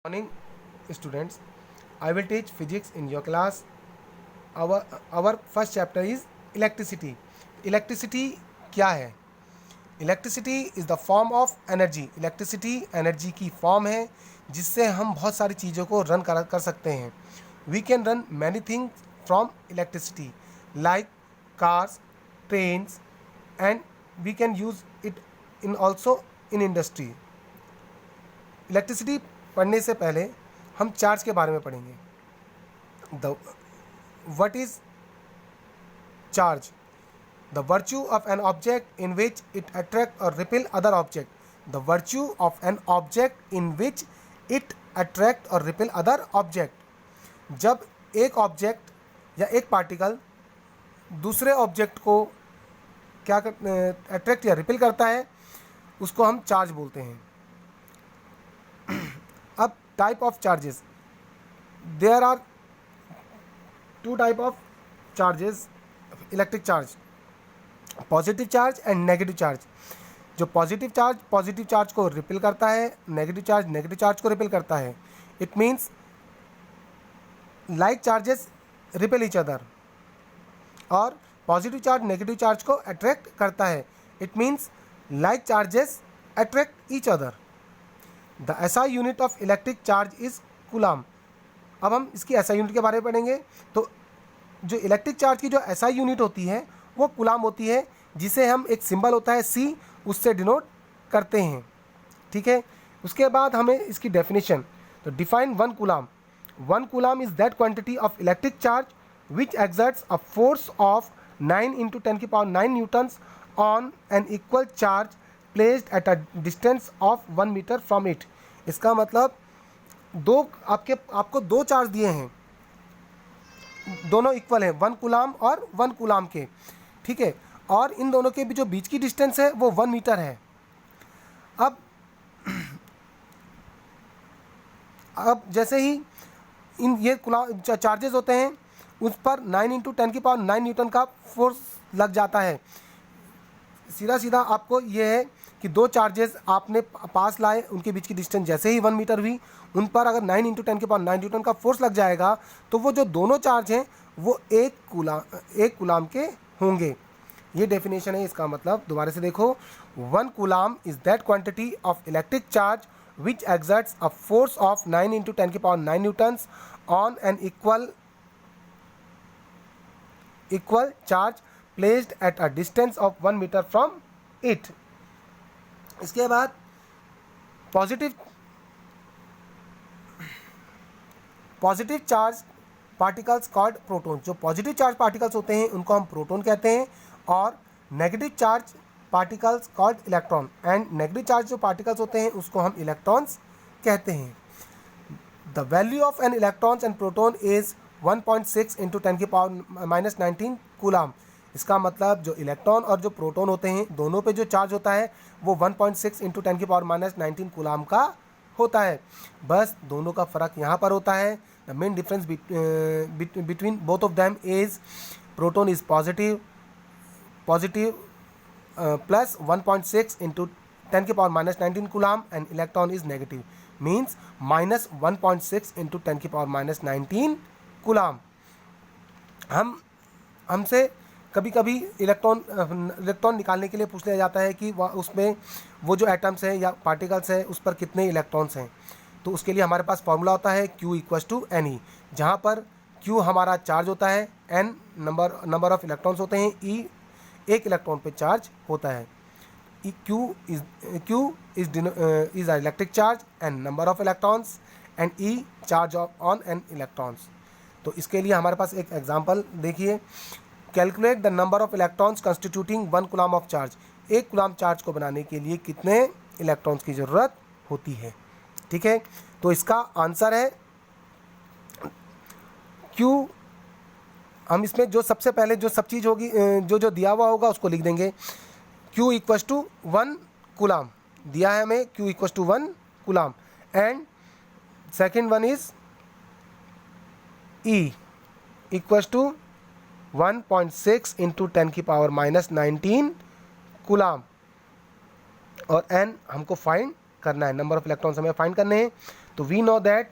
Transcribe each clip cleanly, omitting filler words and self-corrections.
Morning, students. I will teach physics in your class. Our first chapter is electricity. Electricity क्या है? Electricity is the form of energy. Electricity energy की form है जिससे हम बहुत सारी चीज़ों को रन कर सकते हैं. We can run many things from electricity like cars, trains, and we can use it in also in industry. Electricity पढ़ने से पहले हम चार्ज के बारे में पढ़ेंगे. What is charge? The virtue of an object in which it attract or repel other object. The virtue of an object in which it attract or repel other object. जब एक ऑब्जेक्ट या एक particle दूसरे object को क्या attract या repel करता है उसको हम चार्ज बोलते हैं. अब type of charges. There are two type of charges. Electric charge, positive charge and negative charge. जो पॉजिटिव चार्ज को रिपेल करता है, नेगेटिव चार्ज को रिपेल करता है. It means like charges repel each other. और पॉजिटिव चार्ज नेगेटिव चार्ज को attract करता है. It means like charges attract each other. The SI unit of electric charge is coulomb. अब हम इसकी एसआई यूनिट के बारे में पढ़ेंगे. तो जो इलेक्ट्रिक चार्ज की जो एसआई यूनिट होती है वो कूलाम होती है, जिसे हम एक सिंबल होता है सी, उससे डिनोट करते हैं. ठीक है. उसके बाद हमें इसकी डेफिनेशन. तो define one coulomb. One coulomb is that quantity of electric charge which exerts a force of 9 × 10⁹ newtons on an equal charge placed at a distance of 1 metre from it. इसका मतलब आपको दो चार्ज दिए हैं, दोनों equal हैं, 1 coulomb और 1 coulomb के. ठीक है. और इन दोनों के जो बीच की डिस्टेंस है वो 1 मीटर है. अब जैसे ही ये चार्जेस होते हैं उस पर 9 × 10⁹ न्यूटन का फोर्स लग जाता है. सीधा आपको ये है कि दो चार्जेस आपने पास लाए, उनके बीच की डिस्टेंस जैसे ही 1 मीटर हुई, उन पर अगर 9 × 10⁹ न्यूटन का फोर्स लग जाएगा तो वो जो दोनों चार्ज हैं वो एक कूलाम के होंगे. ये डेफिनेशन है. इसका मतलब दोबारा से देखो. 1 coulomb is that quantity of electric charge which exerts a force of 9 × 10⁹ newtons on an equal charge placed at a distance of 1 metre from it. इसके बाद positive charge particles called proton. जो positive charge particles होते हैं उनको हम proton कहते हैं, और negative charge particles called electron. And negative charge जो पार्टिकल्स होते हैं उसको हम इलेक्ट्रॉन्स कहते हैं. The value of an electrons and proton is 1.6 × 10⁻⁹ coulomb. इसका मतलब जो इलेक्ट्रॉन और जो प्रोटॉन होते हैं दोनों पे जो चार्ज होता है वो 1.6 × 10⁻⁻19 कूलाम का होता है. बस दोनों का फ़र्क यहाँ पर होता है. The main difference between both of them is proton is positive plus 1.6 × 10⁻⁻19 coulomb and electron is negative means -1.6 × 10⁻⁻19 coulomb. हमसे कभी कभी इलेक्ट्रॉन निकालने के लिए पूछ लिया जाता है कि उसमें वो जो एटम्स हैं या पार्टिकल्स हैं उस पर कितने इलेक्ट्रॉन्स हैं. तो उसके लिए हमारे पास फॉर्मूला होता है Q = Ne, जहाँ पर Q हमारा चार्ज होता है, N नंबर ऑफ इलेक्ट्रॉन्स होते हैं, E एक इलेक्ट्रॉन पे चार्ज होता है. Q is a electric charge and number of electrons and E charge on an electrons. तो इसके लिए हमारे पास एक एग्जांपल देखिए. Calculate the number of electrons constituting 1 coulomb of charge. 1 coulomb charge को बनाने के लिए कितने इलेक्ट्रॉन्स की ज़रूरत होती है. ठीक है. तो इसका आंसर है Q. हम इसमें जो सबसे पहले जो सब चीज़ होगी, जो दिया हुआ होगा उसको लिख देंगे. Q = 1 कूलाम दिया है हमें. Q = 1 coulomb and second one is E = 1.6 × 10⁻⁻19 coulomb. और N हमको फाइंड करना है, नंबर ऑफ इलेक्ट्रॉन्स हमें फाइंड करने हैं. तो we know that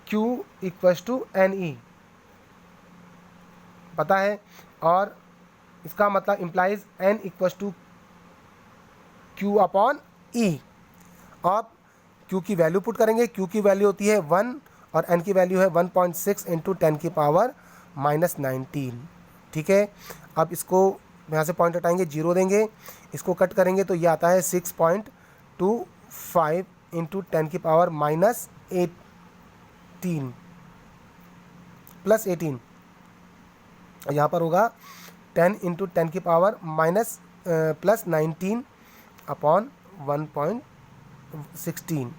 Q equals to NE पता है, और इसका मतलब implies N equals to Q upon E। अब Q की वैल्यू पुट करेंगे, Q की वैल्यू होती है 1 और N की वैल्यू है 1.6 इंटू 10 की पावर -19। ठीक है, अब इसको यहाँ से पॉइंट हटाएंगे, 0 देंगे, इसको कट करेंगे तो ये आता है 6.25 इंटू 10 की पावर -18 प्लस 18, यहाँ पर होगा 10 इंटू 10 की पावर प्लस 19 अपॉन 1.16।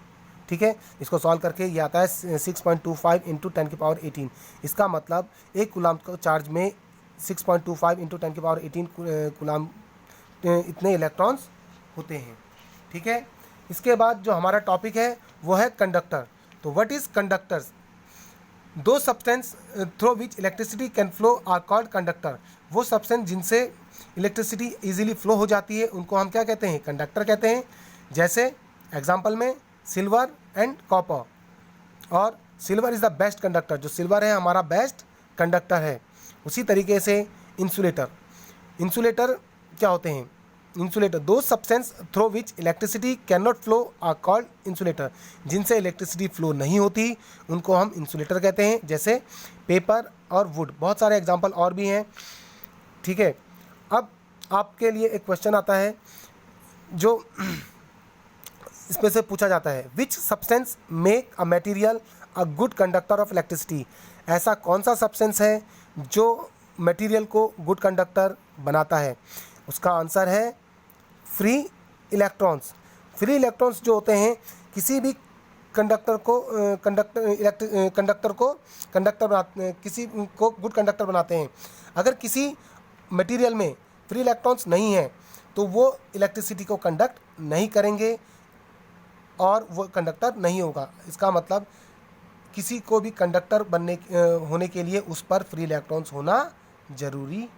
ठीक है, इसको सॉल्व करके ये आता है 6.25 इंटू 10 की पावर 18। इसका मतलब एक कूलाम को चार्ज में 6.25 इंटू 10 की पावर 18 कूलाम इतने इलेक्ट्रॉन्स होते हैं। ठीक है, इसके बाद जो हमारा टॉपिक है वो है कंडक्टर। तो what is conductors? Those substance through which electricity can flow are called conductor. वो सब्सटेंस जिनसे इलेक्ट्रिसिटी इजीली फ्लो हो जाती है उनको हम क्या कहते हैं? कंडक्टर कहते हैं। जैसे एग्जांपल में सिल्वर एंड कॉपर, और silver is the best conductor, जो सिल्वर है हमारा बेस्ट कंडक्टर है। उसी तरीके से इंसुलेटर क्या होते हैं? Insulator, those substance through which electricity can not flow are called insulator. जिनसे इलेक्ट्रिसिटी फ्लो नहीं होती उनको हम इंसुलेटर कहते हैं, जैसे पेपर और वुड। बहुत सारे एग्जांपल और भी हैं। ठीक है, अब आपके लिए एक क्वेश्चन आता है जो इसमें से पूछा जाता है, which substance make a material a good conductor of electricity. ऐसा कौन सा सब्सटेंस है जो मटेरियल को गुड कंडक्टर बनाता है? उसका आंसर है फ्री इलेक्ट्रॉन्स। फ्री इलेक्ट्रॉन्स जो होते हैं किसी भी कंडक्टर को किसी को गुड कंडक्टर बनाते हैं। अगर किसी मटेरियल में फ्री इलेक्ट्रॉन्स नहीं है तो वो इलेक्ट्रिसिटी को कंडक्ट नहीं करेंगे और वो कंडक्टर नहीं होगा। इसका मतलब किसी को भी कंडक्टर होने के लिए उस पर फ्री इलेक्ट्रॉन्स होना ज़रूरी